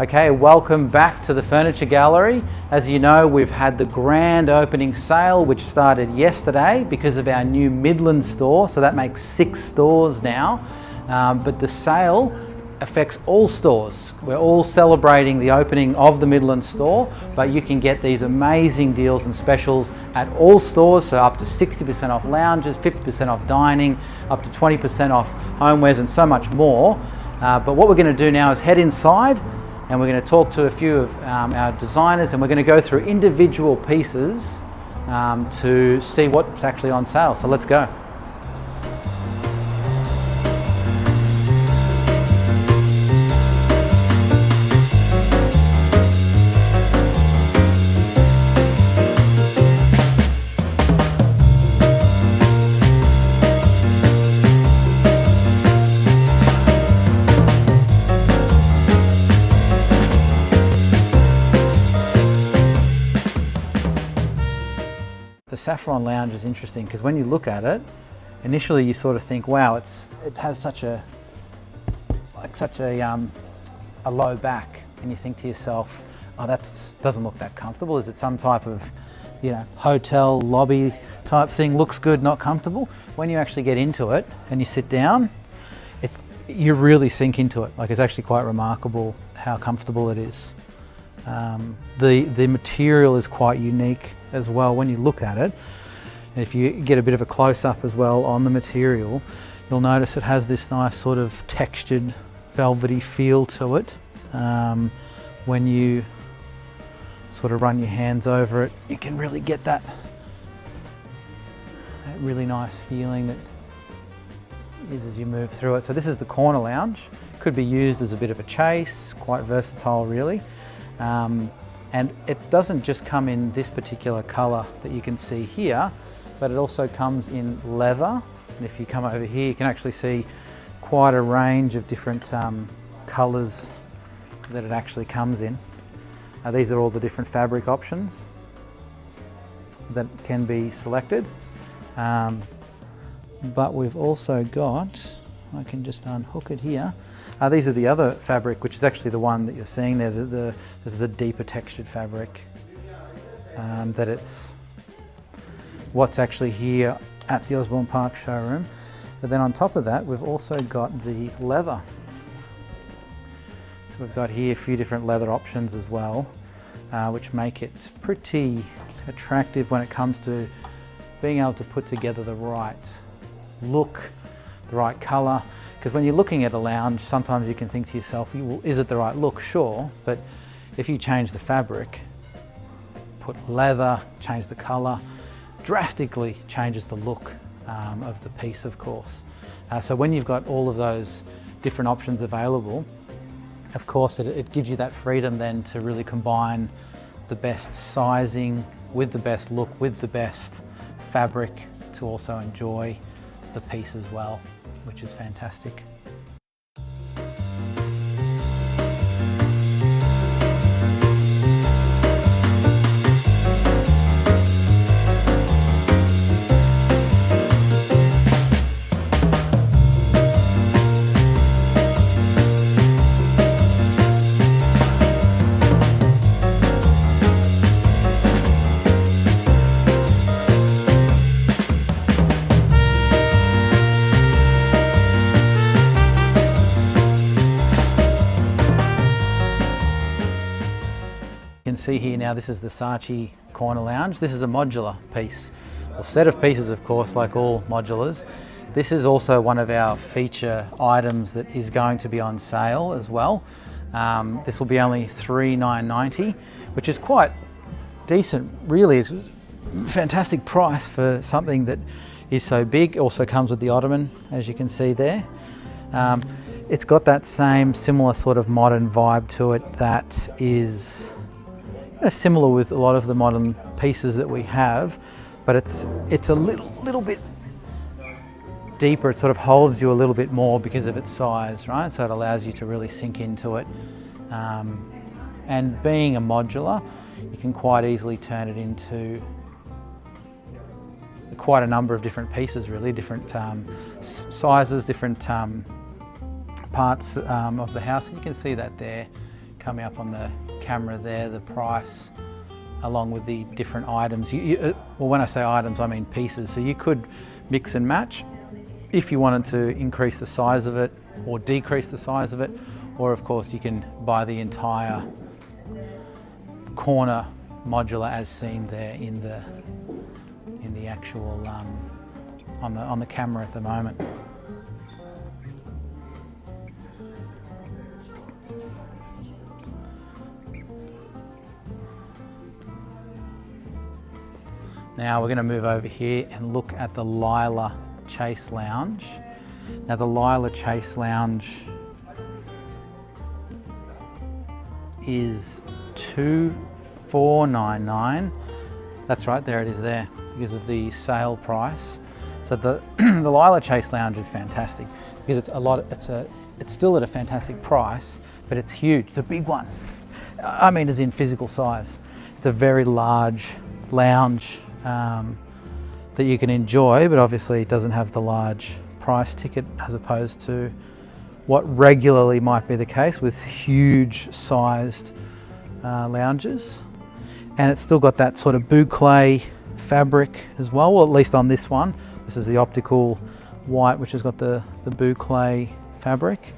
Okay, welcome back to the Furniture Gallery. As you know, we've had the grand opening sale which started yesterday because of our new Midland store, so that makes 6 stores now. But the sale affects all stores. We're all celebrating the opening of the Midland store, but you can get these amazing deals and specials at all stores, so up to 60% off lounges, 50% off dining, up to 20% off homewares and so much more. But what we're going to do now is head inside and we're going to talk to a few of our designers, and we're going to go through individual pieces to see what's actually on sale. So let's go. The saffron lounge is interesting because when you look at it, initially you sort of think, wow, it has such a low back, and you think to yourself, oh, that doesn't look that comfortable. Is it some type of, hotel lobby type thing? Looks good, not comfortable. When you actually get into it and you sit down, you really sink into it. Like, it's actually quite remarkable how comfortable it is. The material is quite unique as well when you look at it. And if you get a bit of a close-up as well on the material, you'll notice it has this nice sort of textured velvety feel to it. When you sort of run your hands over it, you can really get that really nice feeling that is as you move through it. So this is the corner lounge. Could be used as a bit of a chase, quite versatile really. And it doesn't just come in this particular colour that you can see here, but it also comes in leather. And if you come over here, you can actually see quite a range of different colours that it actually comes in. These are all the different fabric options that can be selected. But we've also got, I can just unhook it here. These are the other fabric, which is actually the one that you're seeing there. This is a deeper textured fabric. That it's what's actually here at the Osborne Park showroom. But then on top of that, we've also got the leather. So we've got here a few different leather options as well, which make it pretty attractive when it comes to being able to put together the right look, the right colour. Because when you're looking at a lounge, sometimes you can think to yourself, well, is it the right look? Sure, but if you change the fabric, put leather, change the colour, drastically changes the look of the piece, of course. So when you've got all of those different options available, of course it gives you that freedom then to really combine the best sizing with the best look, with the best fabric, to also enjoy the piece as well, which is fantastic. You can see here now, this is the Saatchi corner lounge. This is a modular piece, or set of pieces, of course, like all modulars. This is also one of our feature items that is going to be on sale as well. This will be only $3,990, which is quite decent, really. It's a fantastic price for something that is so big. Also comes with the ottoman, as you can see there. It's got that same similar sort of modern vibe to it that is similar with a lot of the modern pieces that we have, but it's a little bit deeper. It sort of holds you a little bit more because of its size, right? So it allows you to really sink into it. And being a modular, you can quite easily turn it into quite a number of different pieces, really, different sizes, different parts of the house. And you can see that there coming up on the camera there, the price, along with the different items. Well, when I say items, I mean pieces. So you could mix and match if you wanted to increase the size of it or decrease the size of it, or of course you can buy the entire corner modular as seen there in the actual on the camera at the moment. Now we're going to move over here and look at the Lila Chase Lounge. Now the Lila Chase Lounge is $2,499. That's right, there it is there, because of the sale price. So the the Lila Chase Lounge is fantastic because it's still at a fantastic price, but it's huge. It's a big one. I mean, as in physical size. It's a very large lounge that you can enjoy, but obviously it doesn't have the large price ticket as opposed to what regularly might be the case with huge sized lounges. And it's still got that sort of boucle fabric as well, at least on this one. This is the optical white, which has got the boucle fabric.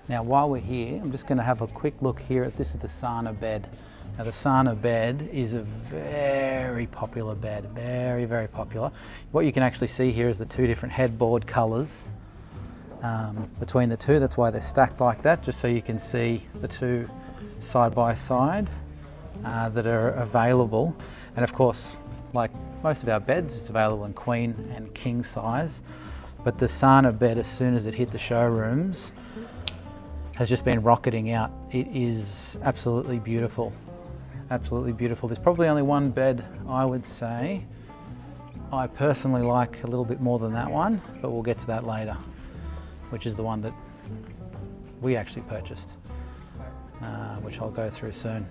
Now while we're here, I'm just going to have a quick look here at this is the Sana bed. Now the Sana bed is a very popular bed, very, very popular. What you can actually see here is the two different headboard colours between the two. That's why they're stacked like that, just so you can see the two side by side that are available. And of course, like most of our beds, it's available in queen and king size. But the Sana bed, as soon as it hit the showrooms, has just been rocketing out. It is absolutely beautiful, absolutely beautiful. There's probably only one bed I would say I personally like a little bit more than that one, but we'll get to that later, which is the one that we actually purchased, which I'll go through soon.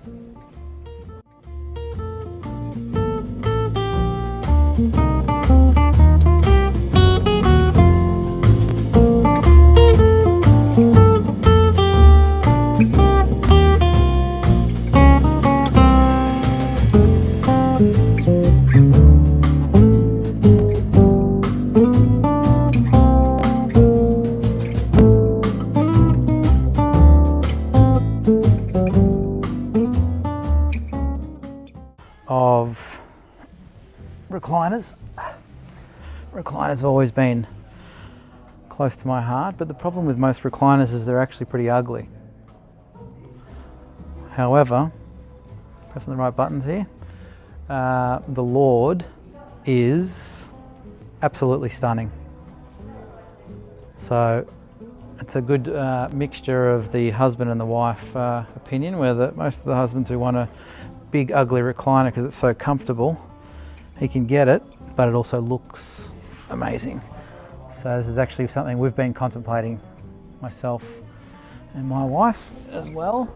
Of recliners. Recliners have always been close to my heart, but the problem with most recliners is they're actually pretty ugly. However, pressing the right buttons here, the Lord is absolutely stunning. So it's a good mixture of the husband and the wife opinion, where most of the husbands who want a big ugly recliner because it's so comfortable, he can get it, but it also looks amazing. So this is actually something we've been contemplating, myself and my wife as well.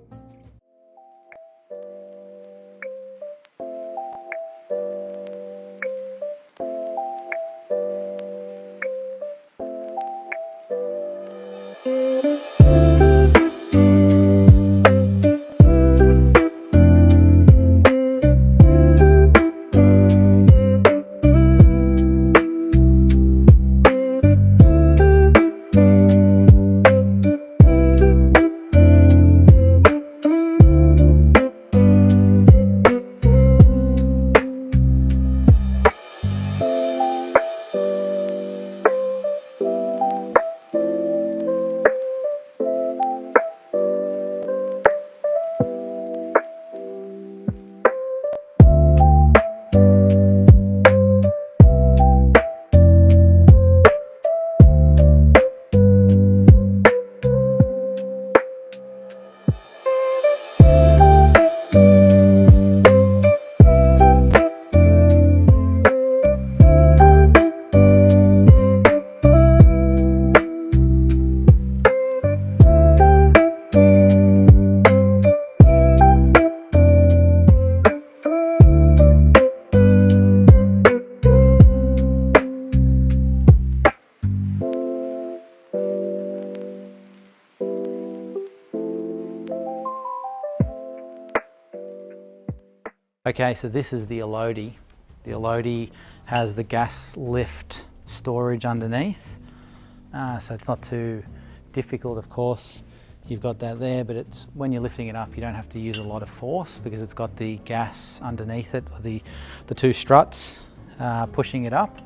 Okay, so this is the Elodie. The Elodie has the gas lift storage underneath, so it's not too difficult, of course. You've got that there, but it's when you're lifting it up, you don't have to use a lot of force because it's got the gas underneath it, the two struts pushing it up.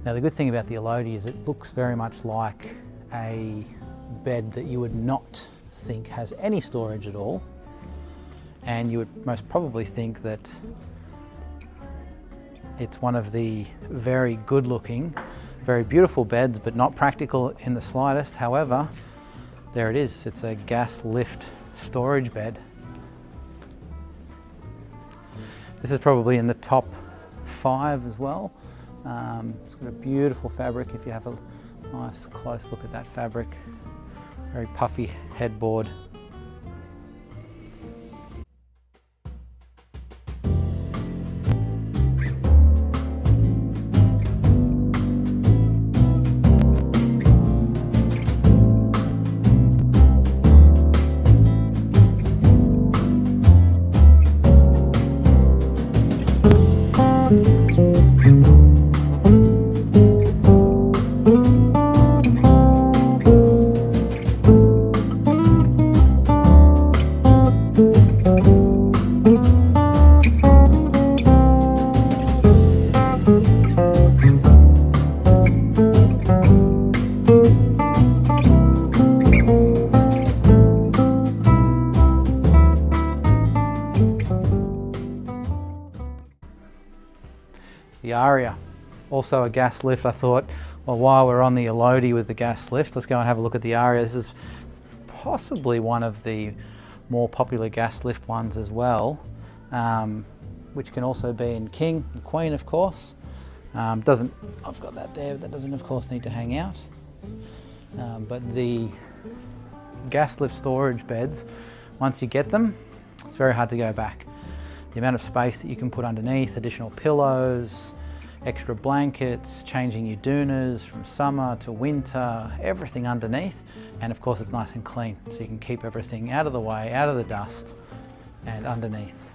Now the good thing about the Elodie is it looks very much like a bed that you would not think has any storage at all, and you would most probably think that it's one of the very good looking, very beautiful beds, but not practical in the slightest. However, there it is, it's a gas lift storage bed. This is probably in the top 5 as well. It's got a beautiful fabric. If you have a nice close look at that fabric, very puffy headboard. The Aria, also a gas lift. I thought, well, while we're on the Elodie with the gas lift, let's go and have a look at the Aria. This is possibly one of the more popular gas lift ones as well, which can also be in king and queen, of course. I've got that there, but that doesn't, of course, need to hang out. But the gas lift storage beds, once you get them, it's very hard to go back. The amount of space that you can put underneath, additional pillows, extra blankets, changing your doonas from summer to winter, everything underneath. And of course it's nice and clean, so you can keep everything out of the way, out of the dust and underneath.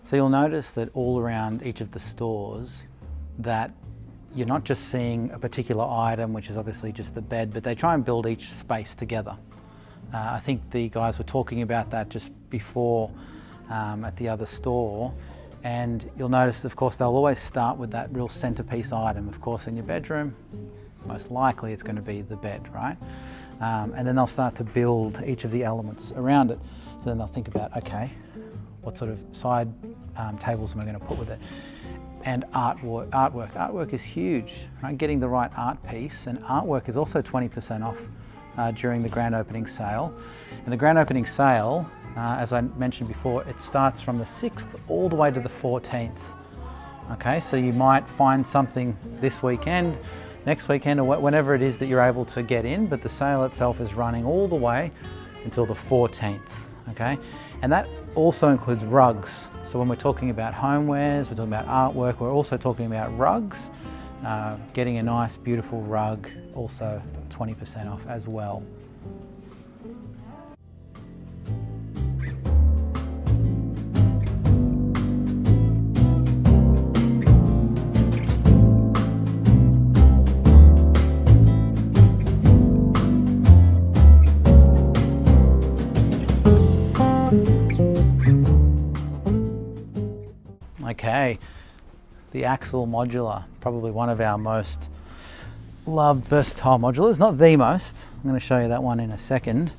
So you'll notice that all around each of the stores that you're not just seeing a particular item, which is obviously just the bed, but they try and build each space together. I think the guys were talking about that just before at the other store, and you'll notice, of course, they'll always start with that real centerpiece item. Of course, in your bedroom, most likely it's going to be the bed, right? And then they'll start to build each of the elements around it. So then they'll think about, okay, what sort of side tables am I going to put with it? And artwork. Artwork is huge, right? Getting the right art piece, and artwork is also 20% off during the grand opening sale. And the grand opening sale, as I mentioned before, it starts from the 6th all the way to the 14th. Okay, so you might find something this weekend, next weekend, or whenever it is that you're able to get in, but the sale itself is running all the way until the 14th. Okay, and that also includes rugs. So when we're talking about homewares, we're talking about artwork, we're also talking about rugs. Getting a nice, beautiful rug, also 20% off as well. Okay, the Axle modular, probably one of our most loved versatile modulars, not the most. I'm going to show you that one in a second,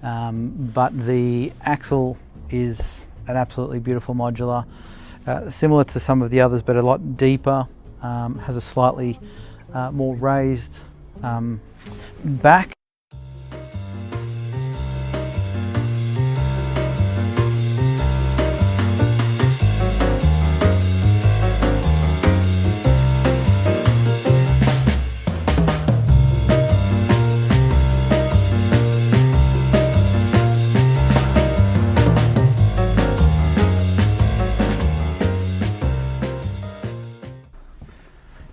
but the Axle is an absolutely beautiful modular, similar to some of the others but a lot deeper, has a slightly more raised back.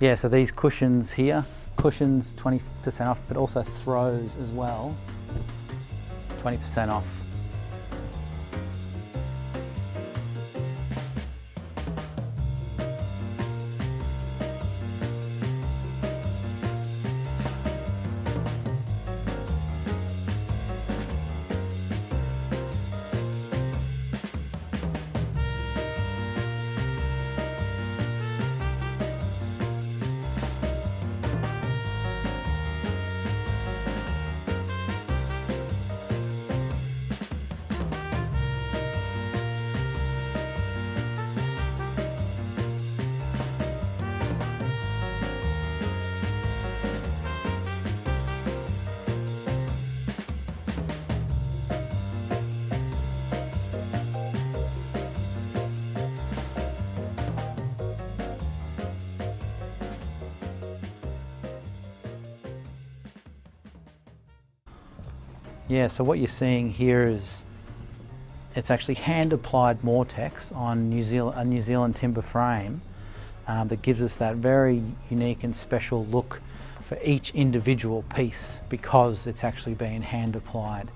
Yeah, so these cushions here, cushions 20% off, but also throws as well, 20% off. Yeah, so what you're seeing here is it's actually hand applied Mortex on a New Zealand timber frame that gives us that very unique and special look for each individual piece because it's actually been hand applied.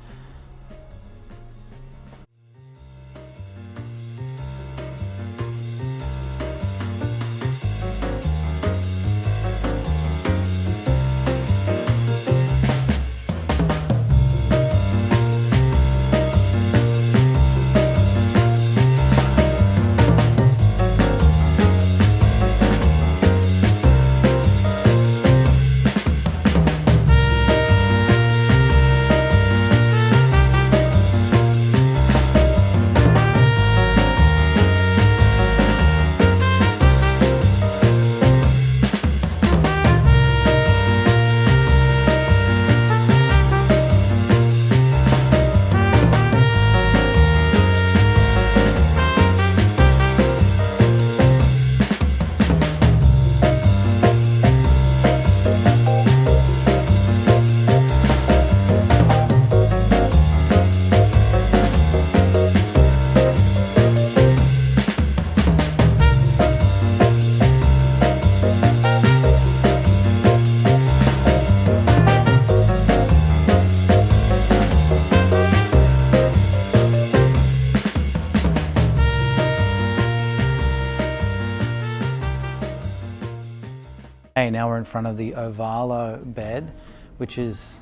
Okay, now we're in front of the Ovalo bed, which is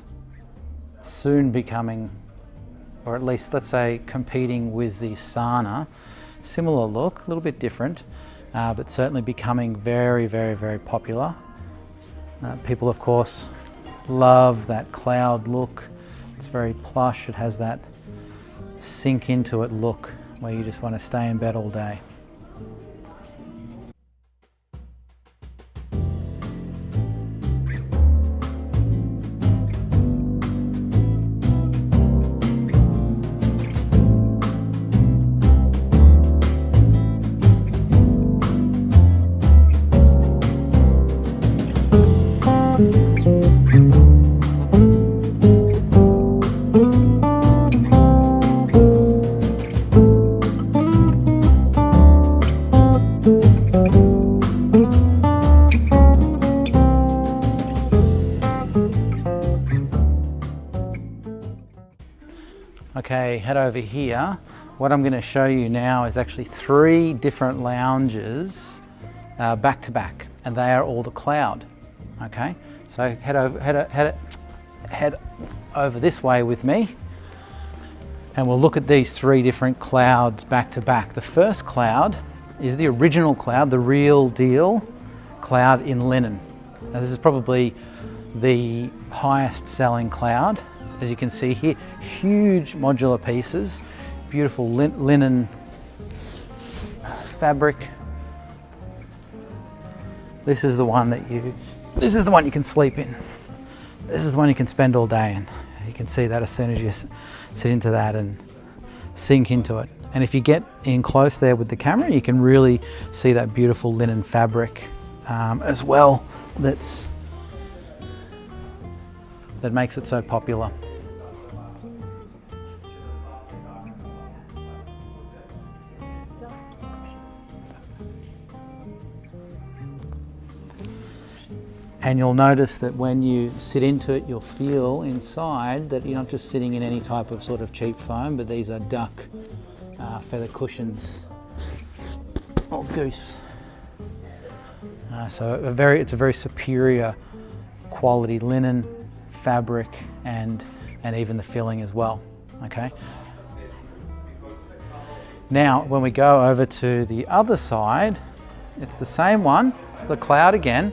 soon becoming, or at least let's say competing with the Sana. Similar look, a little bit different, but certainly becoming very, very, very popular. People of course love that cloud look. It's very plush, it has that sink into it look where you just want to stay in bed all day. Okay, head over here. What I'm going to show you now is actually 3 different lounges back to back, and they are all the cloud. Okay, so head over this way with me, and we'll look at these 3 different clouds back to back. The first cloud is the original cloud, the real deal cloud in linen. Now this is probably the highest selling cloud. As you can see here, huge modular pieces, beautiful linen fabric. This is the one you can sleep in. This is the one you can spend all day in. You can see that as soon as you sit into that and sink into it. And if you get in close there with the camera, you can really see that beautiful linen fabric as well that makes it so popular. And you'll notice that when you sit into it, you'll feel inside that you're not just sitting in any type of sort of cheap foam, but these are duck feather cushions, or goose. So it's a very superior quality linen fabric and even the filling as well. Okay. Now, when we go over to the other side, it's the same one. It's the cloud again.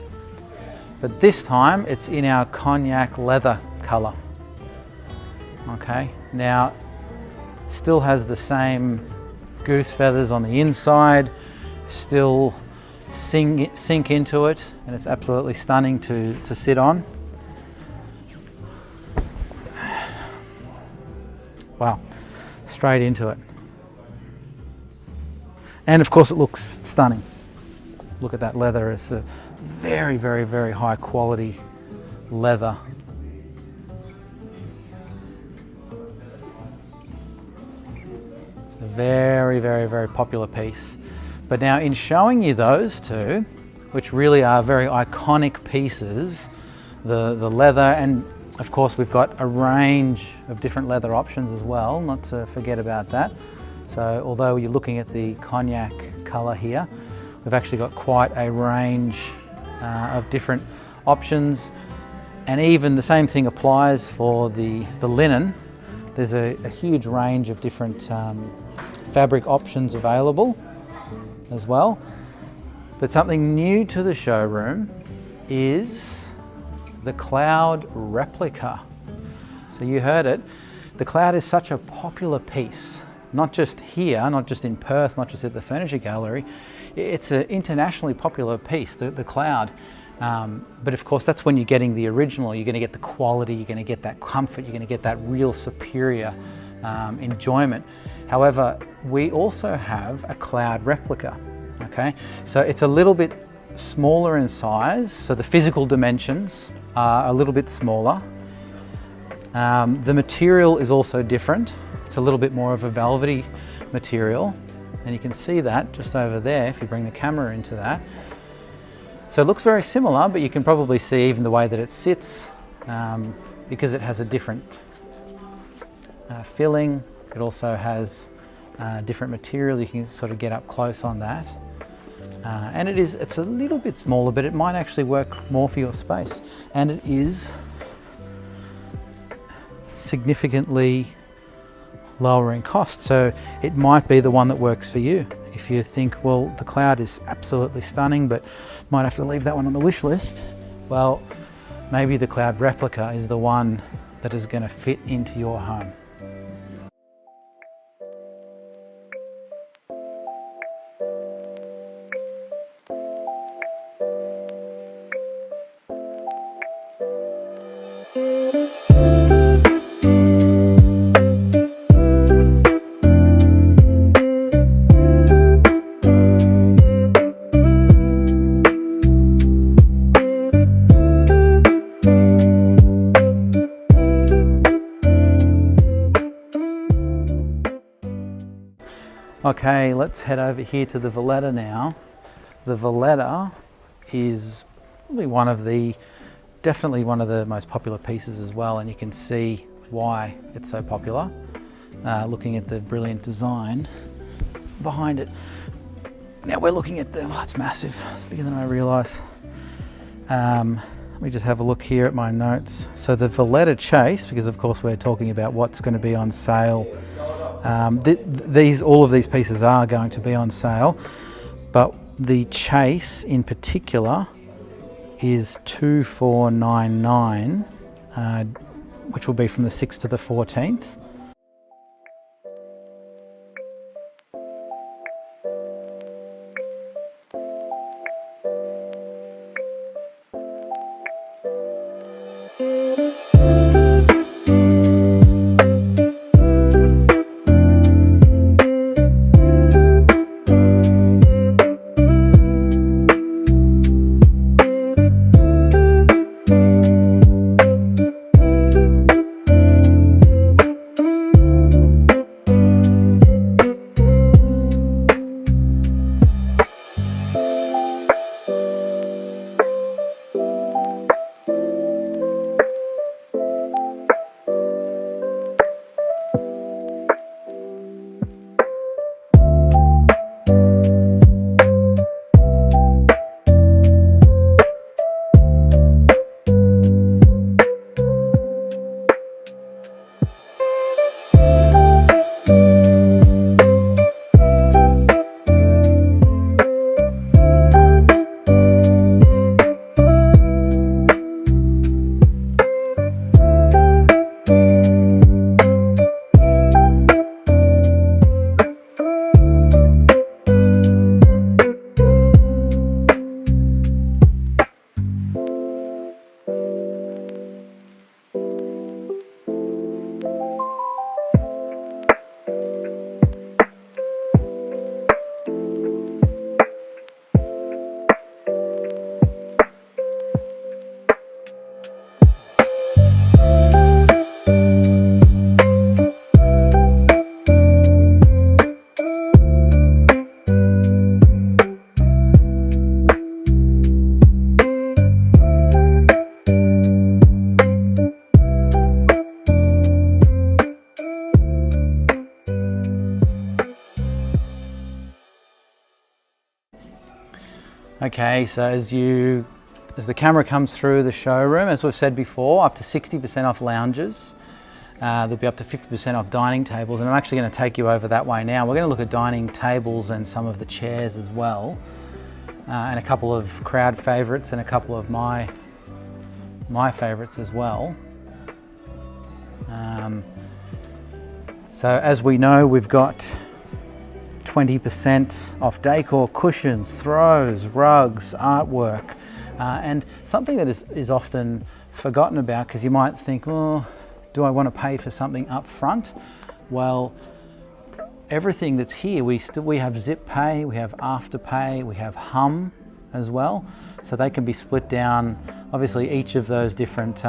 But this time it's in our cognac leather colour. Okay, now it still has the same goose feathers on the inside, still sink into it, and it's absolutely stunning to sit on. Wow, straight into it. And of course it looks stunning. Look at that leather, it's a very, very, very high quality leather. A very, very, very popular piece. But now in showing you those two, which really are very iconic pieces, the leather, and of course we've got a range of different leather options as well, not to forget about that. So although you're looking at the cognac colour here, we've actually got quite a range of different options, and even the same thing applies for the linen. There's a huge range of different fabric options available as well. But something new to the showroom is the cloud replica. So you heard it, the cloud is such a popular piece, not just here, not just in Perth, not just at the Furniture Gallery. It's an internationally popular piece, the cloud. But of course, that's when you're getting the original. You're going to get the quality, you're going to get that comfort, you're going to get that real superior enjoyment. However, we also have a cloud replica, okay? So it's a little bit smaller in size, so the physical dimensions are a little bit smaller. The material is also different. It's a little bit more of a velvety material. And you can see that just over there if you bring the camera into that. So it looks very similar, but you can probably see even the way that it sits because it has a different filling. It also has different material. You can sort of get up close on that. And it's a little bit smaller, but it might actually work more for your space. And it is significantly lower in cost, so it might be the one that works for you. If you think, well, the cloud is absolutely stunning, but might have to leave that one on the wish list, well, maybe the cloud replica is the one that is going to fit into your home. Okay, let's head over here to the Valletta now. The Valletta is probably definitely one of the most popular pieces as well, and you can see why it's so popular, looking at the brilliant design behind it. Now we're looking at it's massive, it's bigger than I realised. Let me just have a look here at my notes. So the Valletta Chase, because of course we're talking about what's going to be on sale. All of these pieces are going to be on sale. but the chase in particular is 2499, which will be from the 6th to the 14th. Okay, so as the camera comes through the showroom, as we've said before, up to 60% off lounges. There'll be up to 50% off dining tables, and I'm actually going to take you over that way now. We're going to look at dining tables and some of the chairs as well, and a couple of crowd favourites and a couple of my favourites as well. So as we know, we've got 20% off decor, cushions, throws, rugs, artwork, and something that is often forgotten about, because you might think, oh, do I want to pay for something up front? Well, everything that's here, we have Zip Pay, we have Afterpay, we have Hum as well, so they can be split down. Obviously each of those different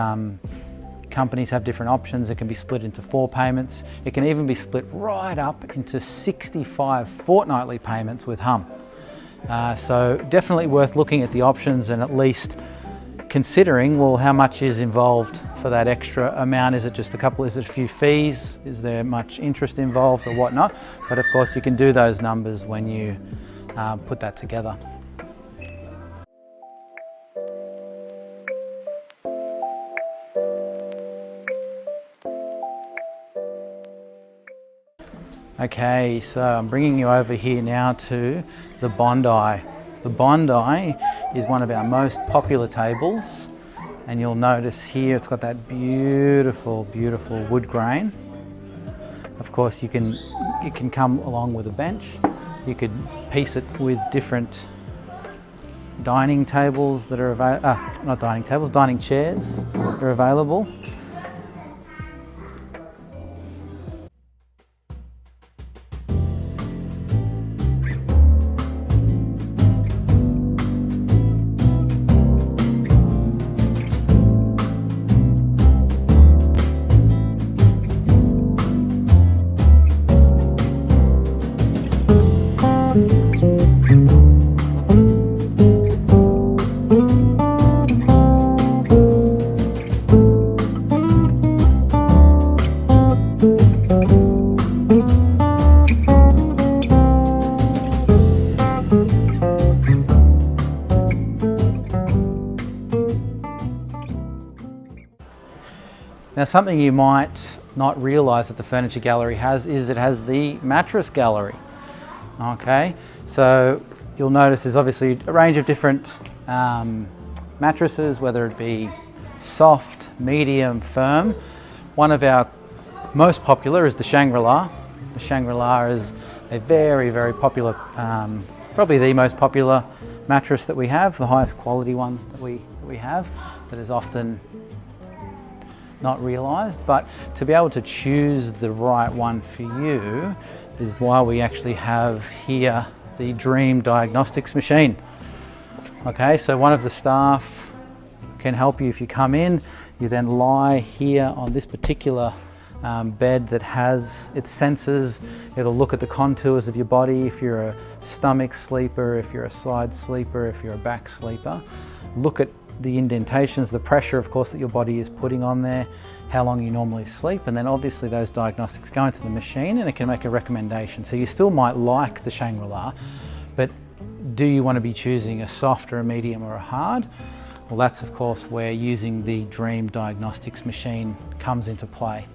companies have different options. It can be split into 4 payments. It can even be split right up into 65 fortnightly payments with Hum. So definitely worth looking at the options and at least considering, well, how much is involved for that extra amount? Is it just is it a few fees? Is there much interest involved or whatnot? But of course you can do those numbers when you put that together. Okay, so I'm bringing you over here now to the Bondi. The Bondi is one of our most popular tables, and you'll notice here it's got that beautiful, beautiful wood grain. Of course, it can come along with a bench. You could piece it with different dining tables that are available, not dining tables, dining chairs that are available. Now, something you might not realise that the Furniture Gallery has is it has the mattress gallery. Okay, so you'll notice there's obviously a range of different mattresses, whether it be soft, medium, firm. One of our most popular is the Shangri-La. The Shangri-La is a very, very popular, probably the most popular mattress that we have, the highest quality one that we have, that is often not realised. But to be able to choose the right one for you is why we actually have here the Dream Diagnostics machine. Okay, so one of the staff can help you if you come in. You then lie here on this particular bed that has its sensors. It'll look at the contours of your body, if you're a stomach sleeper, if you're a side sleeper, if you're a back sleeper. Look at the indentations, the pressure of course that your body is putting on there, how long you normally sleep, and then obviously those diagnostics go into the machine and it can make a recommendation. So you still might like the Shangri-La, but do you want to be choosing a soft or a medium or a hard? Well, that's of course where using the Dream Diagnostics machine comes into play.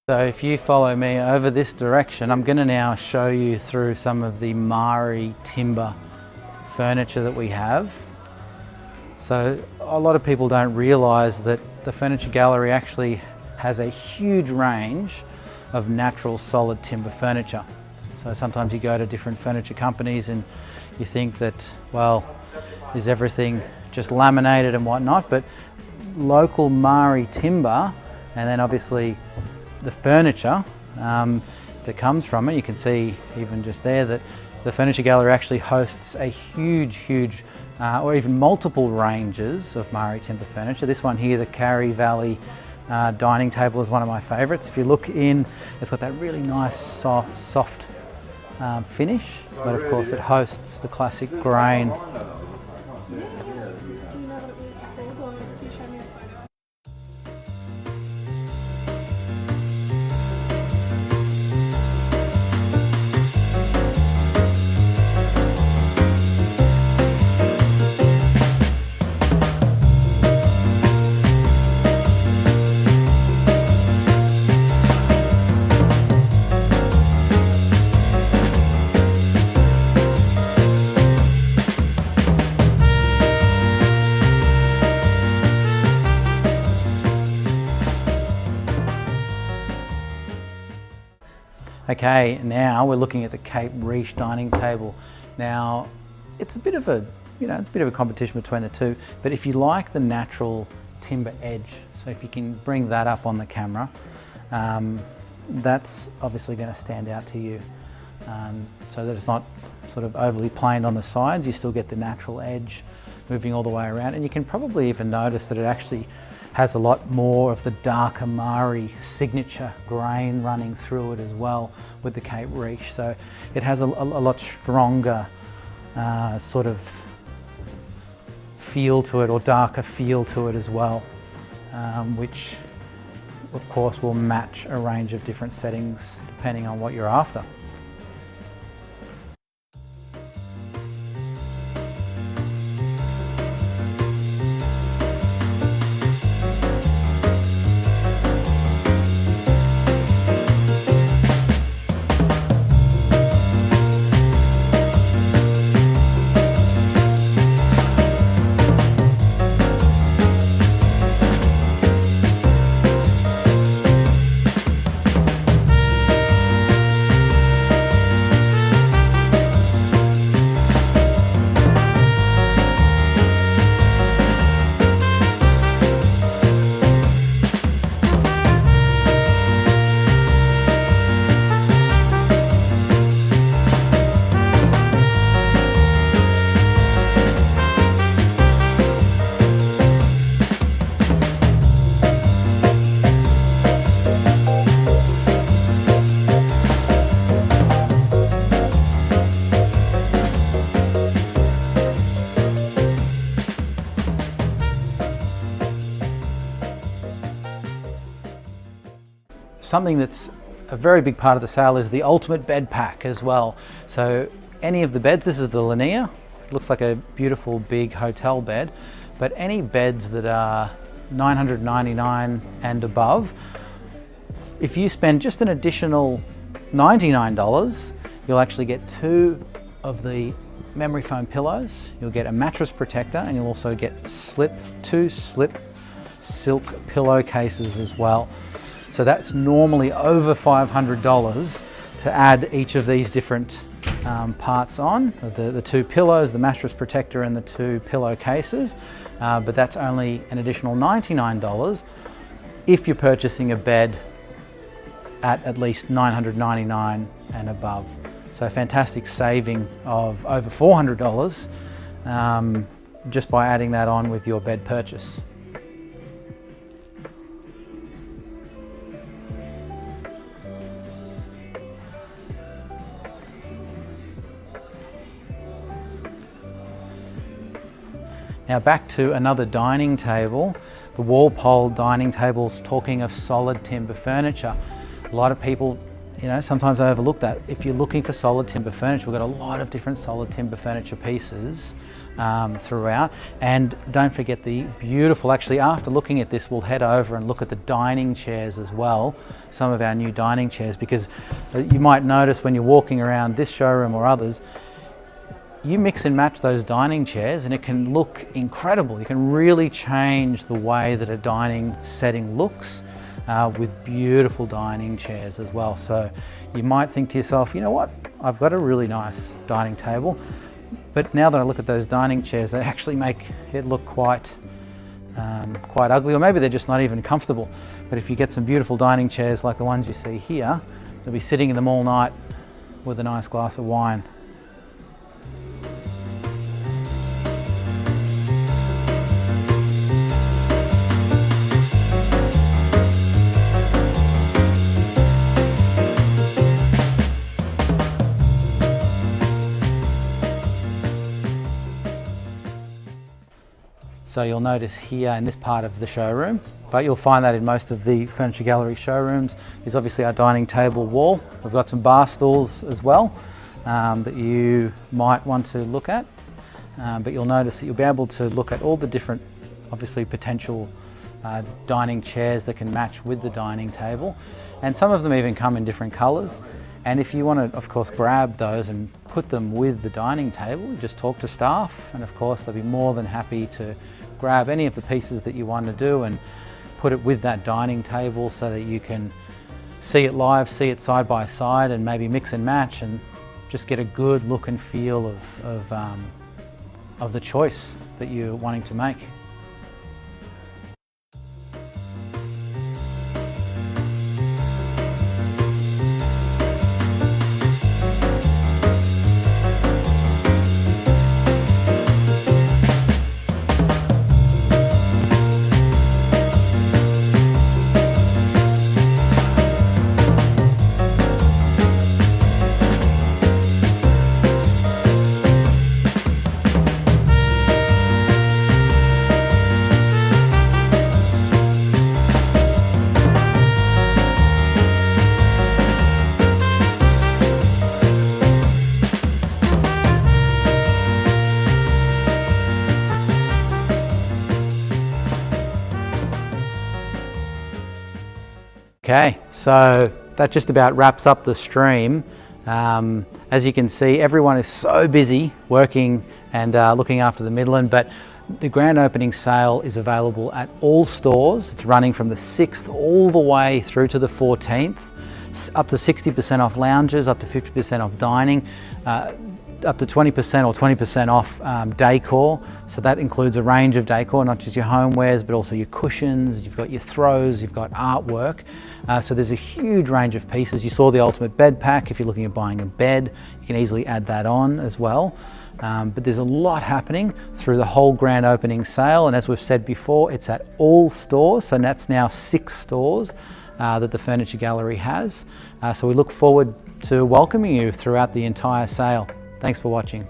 So if you follow me over this direction, I'm going to now show you through some of the Maori timber furniture that we have. So a lot of people don't realise that the furniture gallery actually has a huge range of natural solid timber furniture. So sometimes you go to different furniture companies and you think that, well, is everything just laminated and whatnot, but local Maori timber, and then obviously the furniture that comes from it. You can see even just there that the furniture gallery actually hosts a huge or even multiple ranges of Maori timber furniture. This one here, the Kari Valley dining table is one of my favourites. If you look in, it's got that really nice soft finish, but of course it hosts the classic grain. Okay, now we're looking at the Cape Riche dining table. Now, it's a bit of a, competition between the two, but if you like the natural timber edge, so if you can bring that up on the camera, that's obviously going to stand out to you, so that it's not sort of overly planed on the sides. You still get the natural edge moving all the way around, and you can probably even notice that it actually has a lot more of the darker Maori signature grain running through it as well with the Cape Riche. So it has a lot stronger sort of feel to it, or darker feel to it as well, which of course will match a range of different settings depending on what you're after. Something that's a very big part of the sale is the ultimate bed pack as well. So any of the beds, this is the Linnea, looks like a beautiful big hotel bed, but any beds that are $999 and above, if you spend just an additional $99, you'll actually get 2 of the memory foam pillows, you'll get a mattress protector, and you'll also get 2 slip silk pillowcases as well. So that's normally over $500 to add each of these different parts on, the 2 pillows, the mattress protector and the 2 pillowcases, but that's only an additional $99 if you're purchasing a bed at least $999 and above. So a fantastic saving of over $400 just by adding that on with your bed purchase. Now back to another dining table, the Walpole dining tables. Talking of solid timber furniture, a lot of people, sometimes I overlook that. If you're looking for solid timber furniture, we've got a lot of different solid timber furniture pieces throughout. And don't forget the beautiful, actually after looking at this, we'll head over and look at the dining chairs as well, some of our new dining chairs, because you might notice when you're walking around this showroom or others, you mix and match those dining chairs and it can look incredible. You can really change the way that a dining setting looks with beautiful dining chairs as well. So you might think to yourself, you know what, I've got a really nice dining table, but now that I look at those dining chairs, they actually make it look quite ugly, or maybe they're just not even comfortable. But if you get some beautiful dining chairs like the ones you see here, you'll be sitting in them all night with a nice glass of wine. So you'll notice here in this part of the showroom, but you'll find that in most of the Furniture Gallery showrooms, is obviously our dining table wall. We've got some bar stools as well that you might want to look at, but you'll notice that you'll be able to look at all the different, obviously, potential dining chairs that can match with the dining table, and some of them even come in different colours. And if you want to, of course, grab those and put them with the dining table, just talk to staff, and of course they'll be more than happy to grab any of the pieces that you want to do and put it with that dining table so that you can see it live, see it side by side, and maybe mix and match and just get a good look and feel of the choice that you're wanting to make. Okay, so that just about wraps up the stream. As you can see, everyone is so busy working and looking after the Midland, but the grand opening sale is available at all stores. It's running from the 6th all the way through to the 14th, up to 60% off lounges, up to 50% off dining, up to 20% or 20% off decor. So that includes a range of decor, not just your homewares, but also your cushions, you've got your throws, you've got artwork. So there's a huge range of pieces. You saw the ultimate bed pack. If you're looking at buying a bed, you can easily add that on as well. But there's a lot happening through the whole grand opening sale. And as we've said before, it's at all stores. So that's now 6 stores that the Furniture Gallery has. So we look forward to welcoming you throughout the entire sale. Thanks for watching.